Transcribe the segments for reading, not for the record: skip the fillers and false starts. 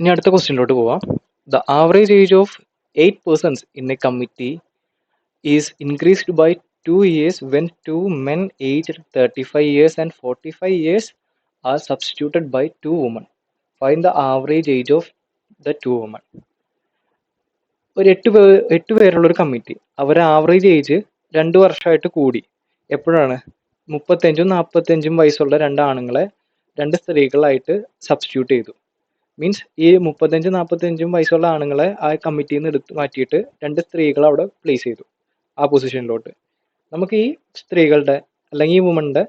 ഇനി അടുത്ത ക്വസ്റ്റ്യനിലോട്ട് പോവാം. The average age of 8 persons in a committee is increased by 2 years when two men aged 35 years and 45 years are substituted by 2 women. Find the average age of the 2 women. ഒരു 8 പേരുള്ള ഒരു committee, അവരുടെ average age 2 വർഷമായിട്ട് കൂടി. എപ്പോഴാണ്? 35 45 വയസ്സുള്ള 2 ആണുങ്ങളെ 2 സ്ത്രീകളായിട്ട് substitute ചെയ്തു. മീൻസ് ഈ 35 45 വയസ്സുള്ള ആണുങ്ങളെ ആ കമ്മിറ്റിയിൽ നിന്ന് എടുത്ത് മാറ്റിയിട്ട് 2 സ്ത്രീകളെ അവിടെ പ്ലേസ് ചെയ്തു ആ പൊസിഷനിലോട്ട്. നമുക്ക് ഈ സ്ത്രീകളുടെ അല്ലെങ്കിൽ ഈ വുമണിന്റെ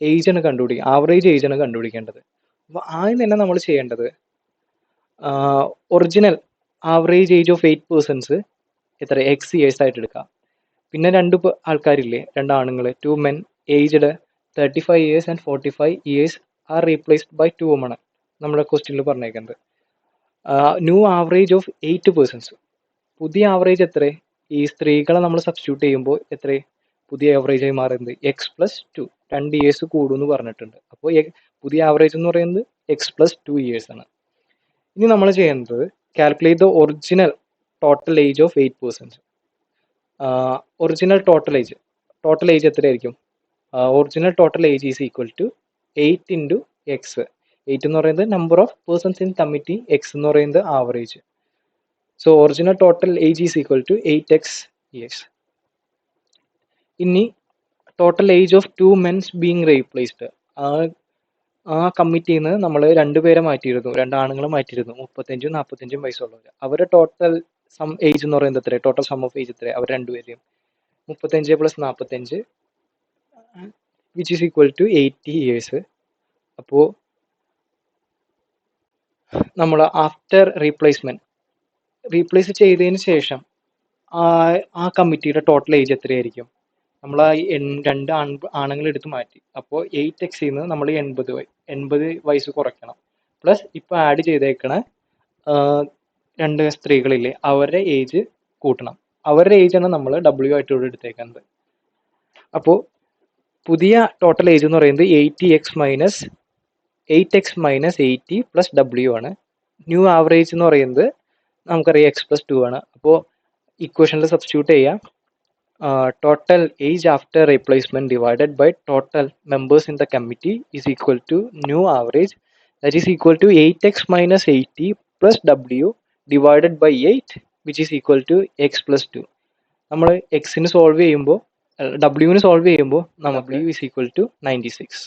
ഏജാണ് കണ്ടുപിടിക്കുക, ആവറേജ് ഏജാണ് കണ്ടുപിടിക്കേണ്ടത്. അപ്പോൾ ആദ്യം തന്നെ നമ്മൾ ചെയ്യേണ്ടത് original average age of 8 persons എത്ര എക്സ് ഇയേഴ്സ് ആയിട്ട് എടുക്കാം. പിന്നെ 2 ആൾക്കാരില്ലേ, 2 ആണുങ്ങൾ, 2 men aged 35 years and 45 years are replaced by 2 women. നമ്മുടെ ക്വസ്റ്റ്യനിൽ പറഞ്ഞേക്കുന്നത് ന്യൂ ആവറേജ് ഓഫ് 8 persons. പുതിയ ആവറേജ് എത്ര? ഈ സ്ത്രീകളെ നമ്മൾ സബ്സ്റ്റിറ്റ്യൂട്ട് ചെയ്യുമ്പോൾ എത്ര പുതിയ ആവറേജ് ആയി മാറുന്നത്? x+2, 2 years കൂടുമെന്ന് പറഞ്ഞിട്ടുണ്ട്. അപ്പോൾ പുതിയ ആവറേജ് എന്ന് പറയുന്നത് x+2 years ആണ്. ഇനി നമ്മൾ ചെയ്യുന്നത് calculate the original total age of 8 persons. Original total age എത്രയായിരിക്കും? Original total age is equal to 8 into x. 8 എന്ന് പറയുന്നത് number of persons in committee, X എന്ന് പറയുന്നത് average. So original total age is equal to 8x years. ഇനി total age of 2 men being replaced. ആ കമ്മിറ്റിയിൽ നിന്ന് നമ്മൾ 2 പേരെ മാറ്റിയിരുന്നു, 2 ആണുങ്ങളെ മാറ്റിയിരുന്നു, 35 45 വയസ്സുള്ളവർ. അവരുടെ ടോട്ടൽ സം ഏജ് എന്ന് പറയുന്നത് എത്ര? ടോട്ടൽ സം ഓഫ് ഏജ് എത്ര? അവർ 2 പേരെയും 35 + 45 which is equal to 80 years. അപ്പോൾ നമ്മൾ ആഫ്റ്റർ റീപ്ലേസ് ചെയ്തതിന് ശേഷം ആ കമ്മിറ്റിയുടെ ടോട്ടൽ ഏജ് എത്രയായിരിക്കും? നമ്മൾ ആ 2 ആണുങ്ങൾ എടുത്ത് മാറ്റി. അപ്പോൾ 8x നിന്ന് നമ്മൾ 80 വയസ്സ് കുറയ്ക്കണം. പ്ലസ് ഇപ്പോൾ ആഡ് ചെയ്തേക്കണ 2 സ്ത്രീകളില്ലേ, അവരുടെ ഏജ് കൂട്ടണം. അവരുടെ ഏജാണ് നമ്മൾ W ആയിട്ട് ഇവിടെ എടുത്തേക്കുന്നത്. അപ്പോൾ പുതിയ ടോട്ടൽ ഏജ് എന്ന് പറയുന്നത് 8x - 80 + W ആണ്. ന്യൂ ആവറേജ് എന്ന് പറയുന്നത് നമുക്കറിയാം x+2 ആണ്. അപ്പോൾ ഇക്വേഷനിൽ സബ്സ്റ്റിറ്റ്യൂട്ട് ചെയ്യാം. Total age after replacement divided by total members in the committee is equal to new average, that is equal to 8x - 80 plus W divided by 8 which is equal to x+2. നമ്മൾ എക്സിന് solve ചെയ്യുമ്പോൾ W ന് solve ചെയ്യുമ്പോൾ നമുക്ക് W is equal to 96.